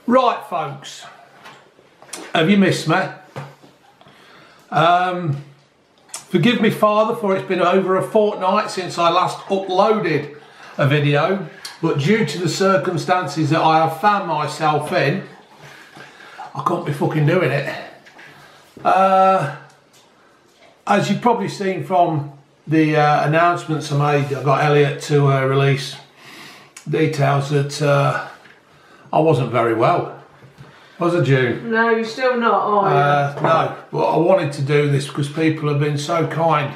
Right, folks, have you missed me? Forgive me, Father, for it's been over a fortnight since I last uploaded a video, but due to the circumstances that I have found myself in, I couldn't be fucking doing it. As you've probably seen from the announcements I made, I got Elliot to release details that I wasn't very well. Was it, June? No, you're still not, are you? No, but I wanted to do this because people have been so kind,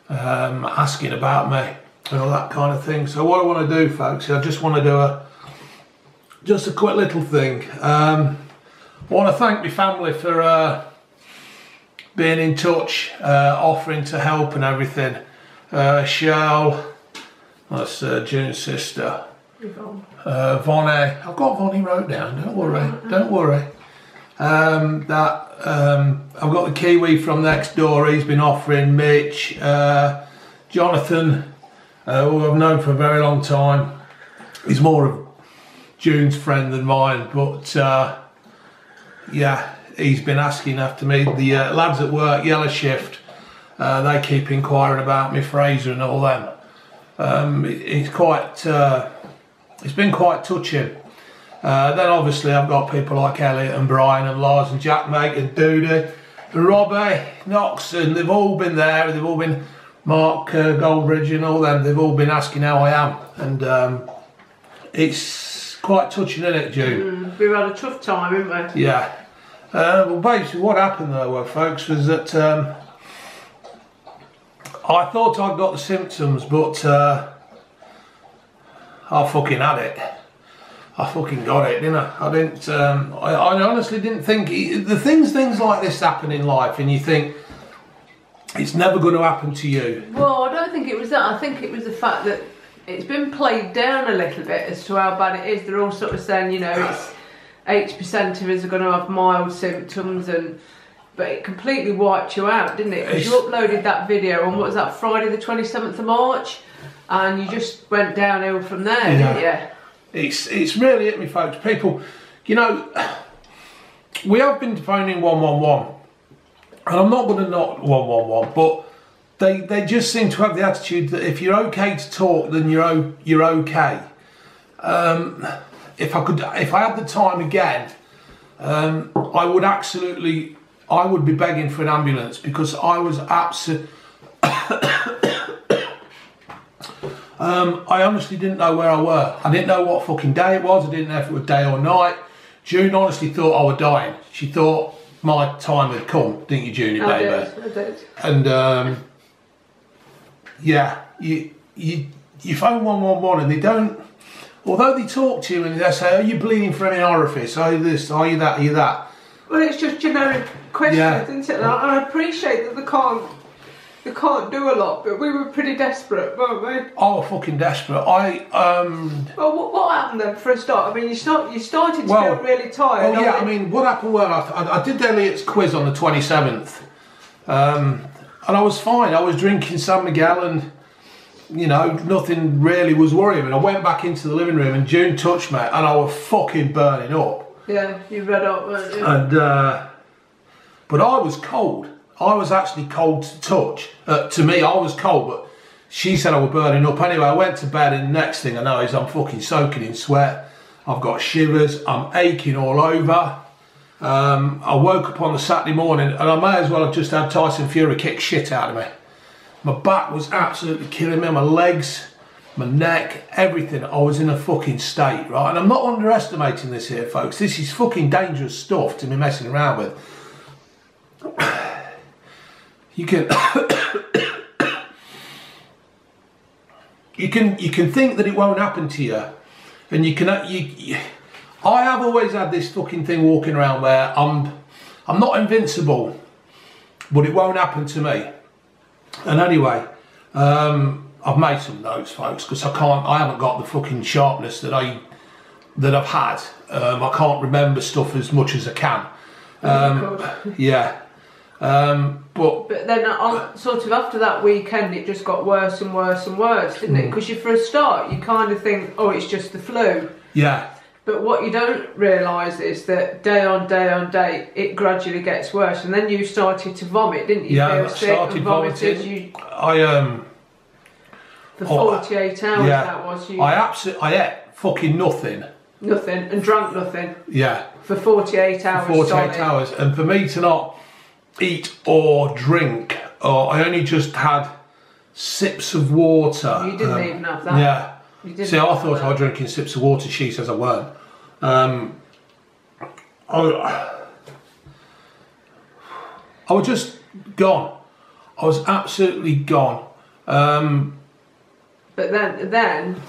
asking about me and all that kind of thing. So what I want to do, folks, I just want to do just a quick little thing. I want to thank my family for being in touch, offering to help and everything. Cheryl, that's June's sister. Vonnie, I've got Vonnie wrote down, don't worry, don't worry. I've got the Kiwi from next door, he's been offering, Mitch, Jonathan, who I've known for a very long time. He's more of June's friend than mine, but yeah, he's been asking after me. The lads at work, Yellow Shift, they keep inquiring about me, Fraser and all them. It's been quite touching. Then obviously I've got people like Elliot and Brian and Lars and Jack, Mate and Doody and Robbie, Knox, and they've all been there. They've all been, Mark Goldbridge and all them, they've all been asking how I am. And it's quite touching, isn't it, June? We've had a tough time, haven't we? Yeah. Well, basically what happened though, folks, was that I thought I'd got the symptoms, but I fucking had it. I fucking got it, didn't I? I didn't, I honestly didn't think, things like this happen in life and you think it's never going to happen to you. Well, I don't think it was that. I think it was the fact that it's been played down a little bit as to how bad it is. They're all sort of saying, you know, it's 80% of us are going to have mild symptoms, but it completely wiped you out, didn't it? Because you uploaded that video on, what was that, Friday the 27th of March? And you just went downhill from there, didn't you? It's really hit me, folks. People, you know, we have been phoning 111, and I'm not going to knock 111, but they just seem to have the attitude that if you're okay to talk, then you're okay. If I had the time again, I would be begging for an ambulance because I was absolutely. I honestly didn't know where I were. I didn't know what fucking day it was. I didn't know if it was day or night. June honestly thought I was dying. She thought my time had come, didn't you, June, baby? I did. And yeah, you phone 111 and they don't. Although they talk to you and they say, "Are you bleeding from any orifice? Are you this? Are you that? Are you that?" Well, it's just generic questions, isn't it? And I appreciate that they can't do a lot, but we were pretty desperate, weren't we? Oh, fucking desperate. Well, what happened then for a start? I mean, you started to feel really tired. Well, yeah, I mean, what happened was I did Elliot's quiz on the 27th, and I was fine. I was drinking San Miguel and, you know, nothing really was worrying me. I went back into the living room and June touched me and I was fucking burning up. Yeah, you read up, weren't you? And, but I was cold. I was actually cold to touch. To me, I was cold, but she said I was burning up. Anyway, I went to bed and the next thing I know is I'm fucking soaking in sweat. I've got shivers. I'm aching all over. I woke up on the Saturday morning and I may as well have just had Tyson Fury kick shit out of me. My back was absolutely killing me. My legs, my neck, everything. I was in a fucking state, right? And I'm not underestimating this here, folks. This is fucking dangerous stuff to be messing around with. You can you can think that it won't happen to you, and I have always had this fucking thing walking around where I'm not invincible, but it won't happen to me. And anyway, I've made some notes, folks, because I haven't got the fucking sharpness that I've had. I can't remember stuff as much as I can. Yeah. But then sort of after that weekend it just got worse and worse and worse, didn't it? Because for a start you kind of think, oh, it's just the flu. Yeah. But what you don't realise is that day on day, it gradually gets worse. And then you started to vomit, didn't you? Yeah, Feel I sick started and vomited. vomiting. For 48 hours that was. I ate fucking nothing. Nothing, and drank nothing. Yeah. For 48 hours. For 48 hours. And for me to not eat or drink, or I only just had sips of water. You didn't even have that. Yeah. You didn't See, I thought I was drinking sips of water. She says I weren't. I was just gone. I was absolutely gone. But then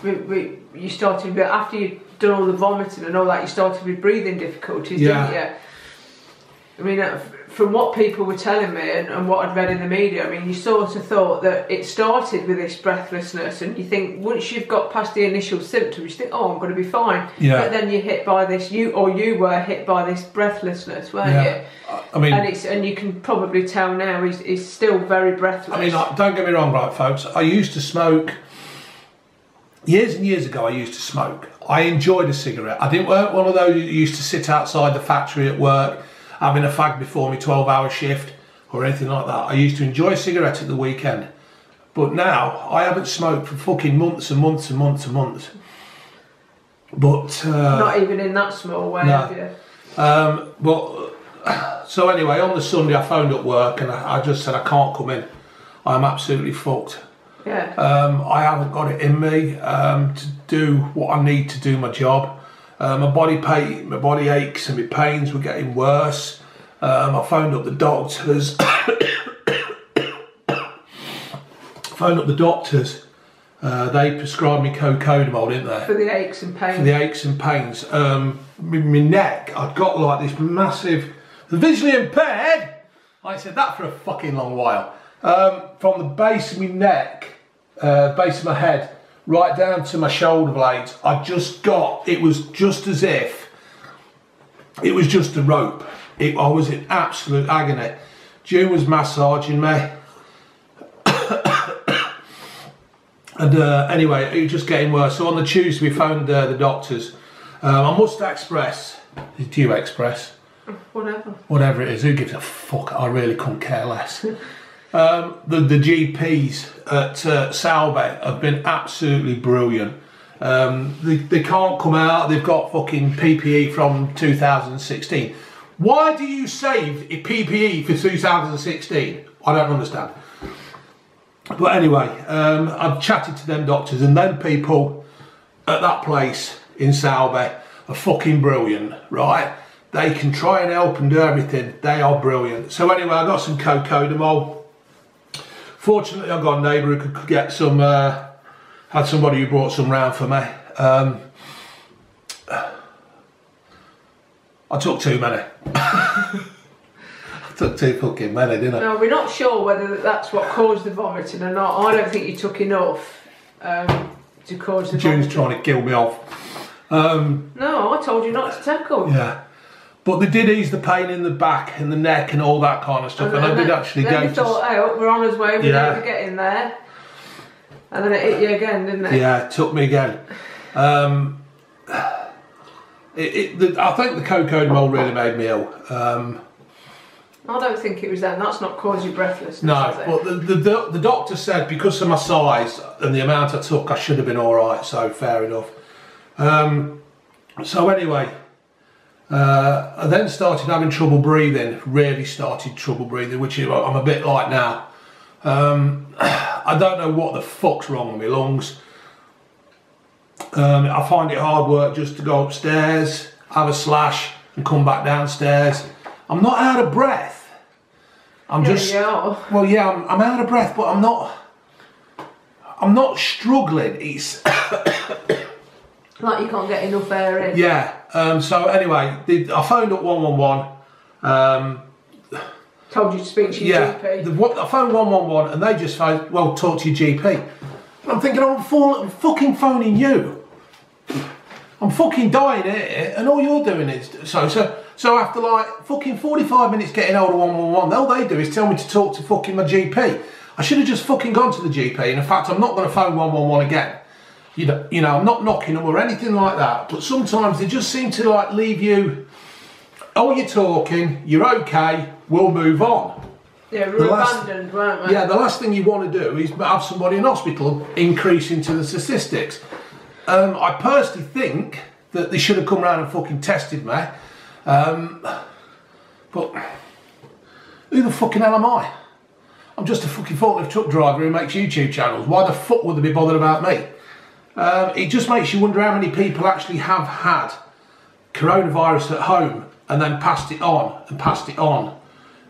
you started, after you'd done all the vomiting and all that, you started with breathing difficulties, didn't you? I mean, from what people were telling me and what I'd read in the media, I mean, you sort of thought that it started with this breathlessness, and you think once you've got past the initial symptoms, you think, oh, I'm going to be fine. Yeah. But then you're hit by this, you were hit by this breathlessness, weren't you? I mean, and you can probably tell now he's still very breathless. I mean, don't get me wrong, right, folks. I used to smoke. Years and years ago, I used to smoke. I enjoyed a cigarette. I weren't one of those who used to sit outside the factory at work having a fag before my 12-hour shift or anything like that. I used to enjoy a cigarette at the weekend. But now, I haven't smoked for fucking months and months and months and months. But... not even in that small way, have you? So anyway, on the Sunday, I phoned up work and I just said, I can't come in. I'm absolutely fucked. Yeah. I haven't got it in me to do what I need to do my job. My body aches and my pains were getting worse. I phoned up the doctors. They prescribed me cocodamol, didn't they? For the aches and pains. For the aches and pains. My neck, I'd got like this massive, visually impaired. I said that for a fucking long while. From the base of my neck, base of my head, right down to my shoulder blades, it was just as if it was just a rope. I was in absolute agony. June was massaging me. And anyway, it was just getting worse. So on the Tuesday we phoned the doctors. I must express, do you express? Whatever it is, who gives a fuck? I really couldn't care less. The GPs at Salbe have been absolutely brilliant. They can't come out, they've got fucking PPE from 2016. Why do you save a PPE for 2016? I don't understand. But anyway, I've chatted to them doctors, and them people at that place in Salbe are fucking brilliant, right? They can try and help and do everything. They are brilliant. So anyway, I got some cocodamol. Fortunately, I got a neighbour who could get some, had somebody who brought some round for me. I took too many. I took too fucking many, didn't I? No, we're not sure whether that's what caused the vomiting or not. I don't think you took enough to cause the vomiting. June's trying to kill me off. No, I told you not to tackle. Yeah. But they did ease the pain in the back and the neck and all that kind of stuff. And I did actually go to... Then we thought, hey, we're on his way, we need to get in there. And then it hit you again, didn't it? Yeah, it took me again. I think the cocodamol really made me ill. I don't think it was then. That's not caused you breathlessness. No, but the doctor said because of my size and the amount I took, I should have been all right. So fair enough. So anyway, I then started having trouble breathing. Really started trouble breathing, which I'm a bit like now. I don't know what the fuck's wrong with my lungs. I find it hard work just to go upstairs, have a slash, and come back downstairs. I'm not out of breath. I'm just. Well, yeah, I'm out of breath, but I'm not struggling. It's like you can't get enough air in. Yeah. So anyway, I phoned up 111. Told you to speak to your GP. I phoned 111 and they just phoned, well, talk to your GP. And I'm thinking, I'm fucking phoning you. I'm fucking dying here, and all you're doing is so after like fucking 45 minutes getting hold of 111, all they do is tell me to talk to fucking my GP. I should have just fucking gone to the GP, and in fact I'm not going to phone 111 again. you know, I'm not knocking them or anything like that, but sometimes they just seem to like leave you, oh, you're talking, you're okay, we'll move on. Yeah, we're abandoned, weren't we? Yeah, the last thing you want to do is have somebody in hospital increase into the statistics. I personally think that they should have come round and fucking tested me. But who the fucking hell am I? I'm just a fucking forklift truck driver who makes YouTube channels. Why the fuck would they be bothered about me? It just makes you wonder how many people actually have had coronavirus at home and then passed it on and passed it on.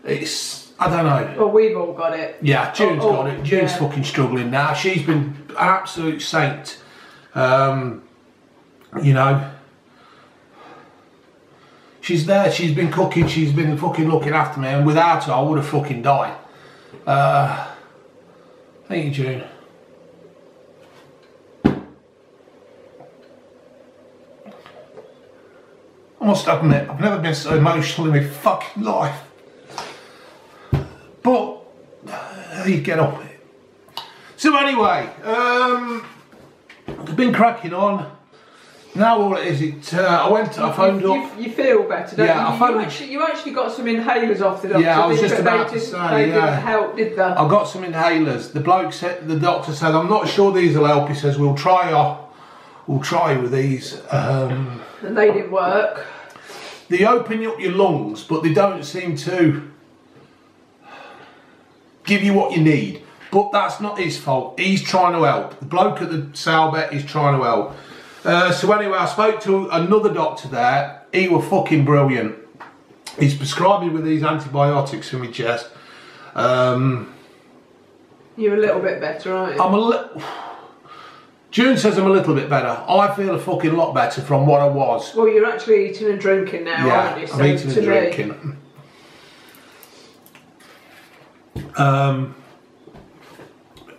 It's, I don't know. Well, we've all got it. Yeah, June's got it. June's fucking struggling now. She's been an absolute saint. You know, she's there, she's been cooking, she's been fucking looking after me, and without her I would have fucking died. Thank you, June. I must admit, I've never been so emotional in my fucking life. But you get on with it. So anyway, I've been cracking on. Now all it is, I phoned up. You feel better, don't yeah, you? You actually got some inhalers off the doctor. Yeah, I was just about to say, they didn't help, did they? I got some inhalers. The bloke said, the doctor said, I'm not sure these will help. He says, we'll try with these. And they didn't work. They open up your lungs, but they don't seem to give you what you need. But that's not his fault. He's trying to help. The bloke at the Salbet is trying to help. So anyway, I spoke to another doctor there. He was fucking brilliant. He's prescribed me with these antibiotics for my chest. You're a little bit better, aren't you? June says I'm a little bit better. I feel a fucking lot better from what I was. Well, you're actually eating and drinking now, aren't you? Yeah, I'm eating and drinking.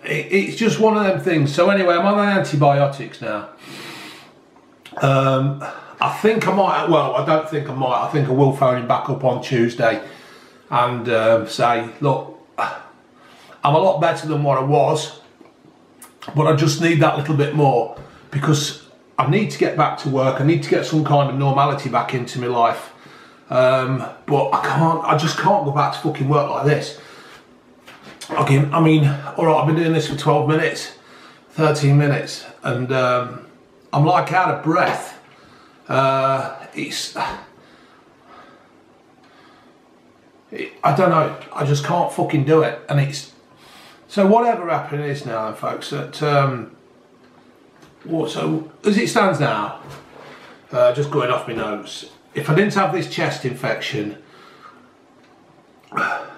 It's just one of them things. So anyway, I'm on antibiotics now. I think I might, well, I don't think I might. I think I will phone him back up on Tuesday and say, look, I'm a lot better than what I was, but I just need that little bit more because I need to get back to work. I need to get some kind of normality back into my life. But I just can't go back to fucking work like this. Okay, I mean, all right, I've been doing this for 12 minutes, 13 minutes, and I'm like out of breath. I don't know, I just can't fucking do it. And it's, so whatever happening is now, folks, that, so as it stands now, just going off my notes, if I didn't have this chest infection, I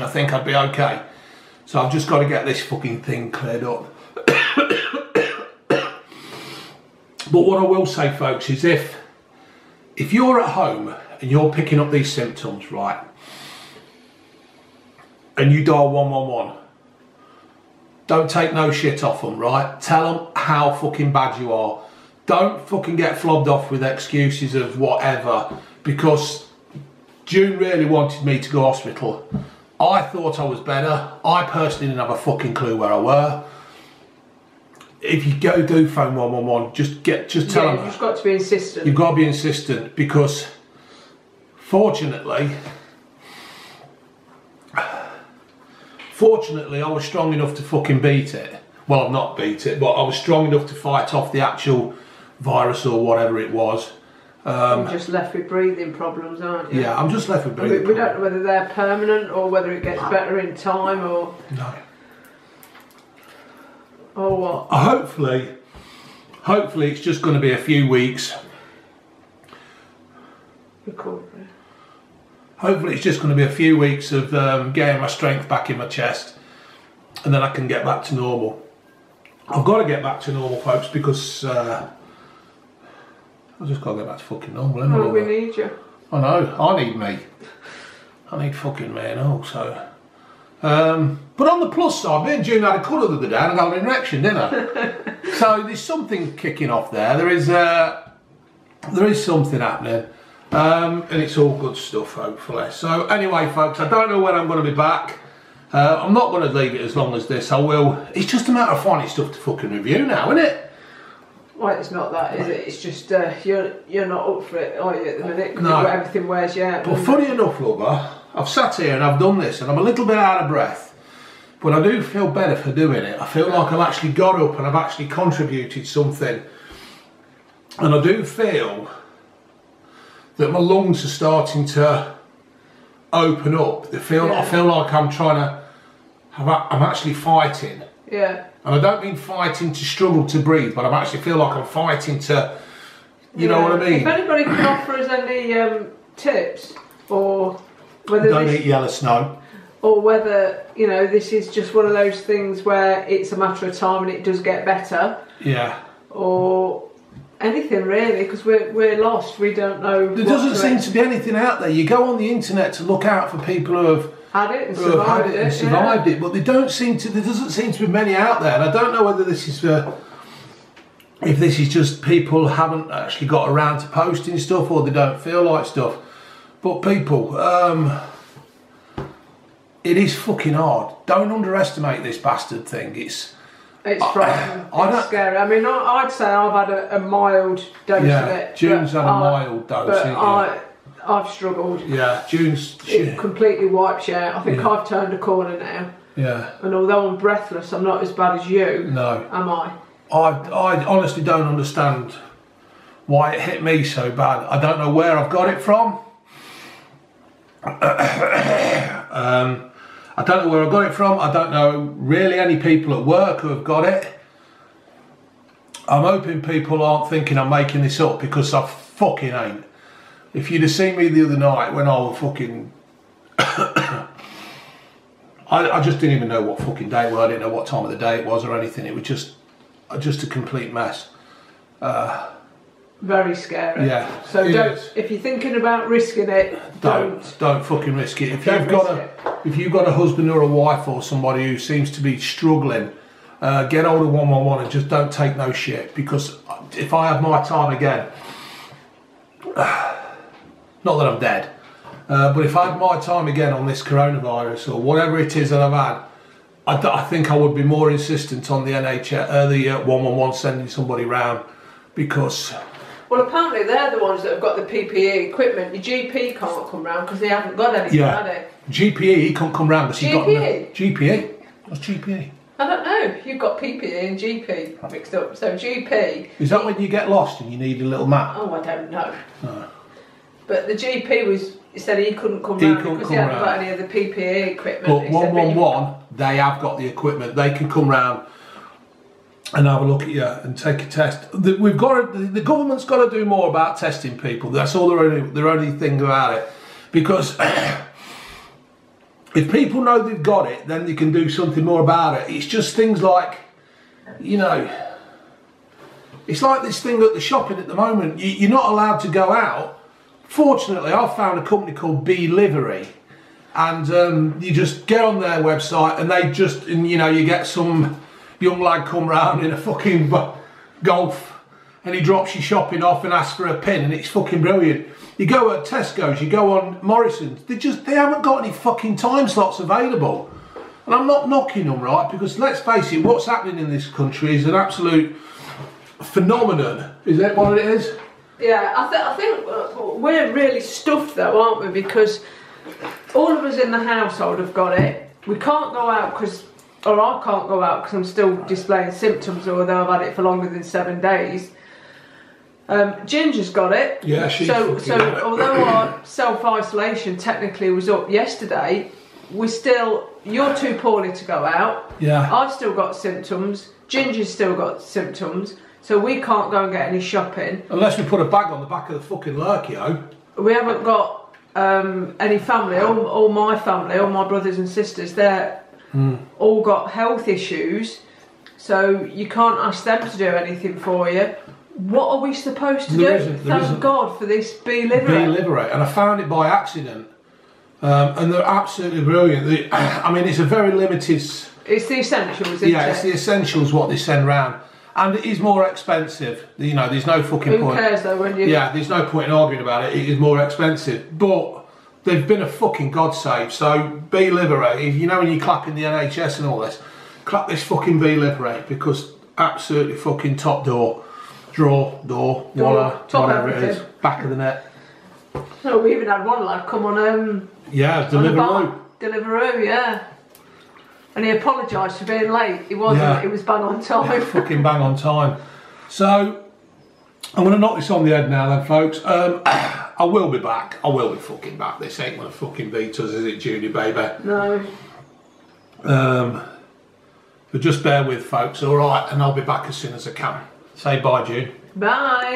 think I'd be okay. So I've just got to get this fucking thing cleared up. But what I will say, folks, is if you're at home and you're picking up these symptoms, right, and you dial 111, don't take no shit off them, right? Tell them how fucking bad you are. Don't fucking get flobbed off with excuses of whatever, because June really wanted me to go to hospital. I thought I was better. I personally didn't have a fucking clue where I were. If you do phone 111, just tell them. You've got to be insistent. You've got to be insistent, because fortunately I was strong enough to fucking beat it. Well, I've not beat it, but I was strong enough to fight off the actual virus or whatever it was. You're just left with breathing problems, aren't you? Yeah, I'm just left with breathing problems. We don't know whether they're permanent or whether it gets better in time or... No. Or what? Hopefully it's just going to be a few weeks. Recovery. Hopefully it's just going to be a few weeks of getting my strength back in my chest, and then I can get back to normal. I've got to get back to normal, folks, because I've just got to get back to fucking normal. Oh, we need you. I know, I need me. I need fucking me and all, so... but on the plus side, me and June had a cuddle the other day and I got an erection, didn't I? So there's something kicking off there. There is something happening. And it's all good stuff, hopefully. So anyway, folks, I don't know when I'm going to be back. I'm not going to leave it as long as this. I will. It's just a matter of finding stuff to fucking review now, isn't it? Well, it's not that, is it? It's just you're not up for it, are you, at the minute? 'Cause No. everything wears you out. But funny enough, lover, I've sat here and I've done this and I'm a little bit out of breath. But I do feel better for doing it. I feel like I've actually got up and I've actually contributed something. And I do feel that my lungs are starting to open up. I feel like I'm trying to, I'm actually fighting. Yeah. And I don't mean fighting to struggle to breathe, but I actually feel like I'm fighting to, you know what I mean? If anybody can offer us any tips, or whether Don't eat yellow snow. or whether, you know, this is just one of those things where it's a matter of time and it does get better. Yeah. Or anything really, because we're lost. We don't know. There doesn't seem to be anything out there. You go on the internet to look out for people who have had it and survived it, but there doesn't seem to be many out there. And I don't know whether this is if this is just people haven't actually got around to posting stuff, or they don't feel like stuff. But people, it is fucking hard. Don't underestimate this bastard thing. It's frightening. It's scary. I mean, I'd say I've had a mild dose of it. June's had a mild dose. But I've struggled. Yeah, June's. It completely wipes you out. I think I've turned a corner now. Yeah. And although I'm breathless, I'm not as bad as you. No. Am I? I honestly don't understand why it hit me so bad. I don't know where I've got it from. I don't know where I got it from. I don't know really any people at work who have got it. I'm hoping people aren't thinking I'm making this up, because I fucking ain't. If you'd have seen me the other night when I was fucking... I just didn't even know what fucking day it was. I didn't know what time of the day it was or anything. It was just a complete mess. Very scary. Yeah. So if you're thinking about risking it, don't fucking risk it. If you've got a husband or a wife or somebody who seems to be struggling, get hold of 111 and just don't take no shit. Because if I have my time again, not that I'm dead, but if I had my time again on this coronavirus or whatever it is that I've had, I think I would be more insistent on the NHS, the 111 sending somebody round, because... Well, apparently they're the ones that have got the PPE equipment. Your GP can't come round because they haven't got anything, have they? GPE, he can't come round because he's got... GPE? What's GPE? I don't know. You've got PPE and GP mixed up. So GP... Is that when you get lost and you need a little map? Oh, I don't know. No. But the GP said he couldn't come round because he hadn't got any of the PPE equipment. But 111, they have got the equipment. They can come round and have a look at you and take a test. The government's got to do more about testing people. That's all their only thing about it. Because if people know they've got it, then they can do something more about it. It's just things like, you know, it's like this thing at the shopping at the moment. You're not allowed to go out. Fortunately, I've found a company called Delivery, and you just get on their website and they just, and you know, you get some young lad come round in a fucking Golf and he drops your shopping off and asks for a pin, and it's fucking brilliant. You go at Tesco's, you go on Morrison's, they haven't got any fucking time slots available. And I'm not knocking them, right, because let's face it, what's happening in this country is an absolute phenomenon. Is that what it is? Yeah, I think we're really stuffed though, aren't we? Because all of us in the household have got it. We can't go out or I can't go out because I'm still displaying symptoms, although I've had it for longer than 7 days. Ginger's got it. Yeah, she's so although our self-isolation technically was up yesterday, you're too poorly to go out. Yeah. I've still got symptoms. Ginger's still got symptoms. So we can't go and get any shopping. Unless we put a bag on the back of the fucking Lurkio. We haven't got any family, all my family, all my brothers and sisters, they're all got health issues. So you can't ask them to do anything for you. What are we supposed to do? Thank God for this Delivery. And I found it by accident. And they're absolutely brilliant. I mean, it's a very limited... It's the essentials, isn't it? Yeah, it's the essentials what they send round. And it is more expensive. You know, there's no fucking point. Who cares though when you... Yeah, there's no point in arguing about it. It is more expensive. But they've been a fucking godsave. So be Livery, you know when you're clapping the NHS and all this, clap this fucking Be Livery, because absolutely fucking top door, door, whatever it is, back of the net. So we even had one lad come on yeah, Deliveroo. Deliveroo, yeah. And he apologised for being late. He wasn't, Yeah. he was bang on time. Yeah, fucking bang on time. So I'm going to knock this on the head now then, folks. I will be back. I will be fucking back. This ain't going to fucking beat us, is it, Judy, baby? No. But just bear with, folks, alright? And I'll be back as soon as I can. Say bye, June. Bye.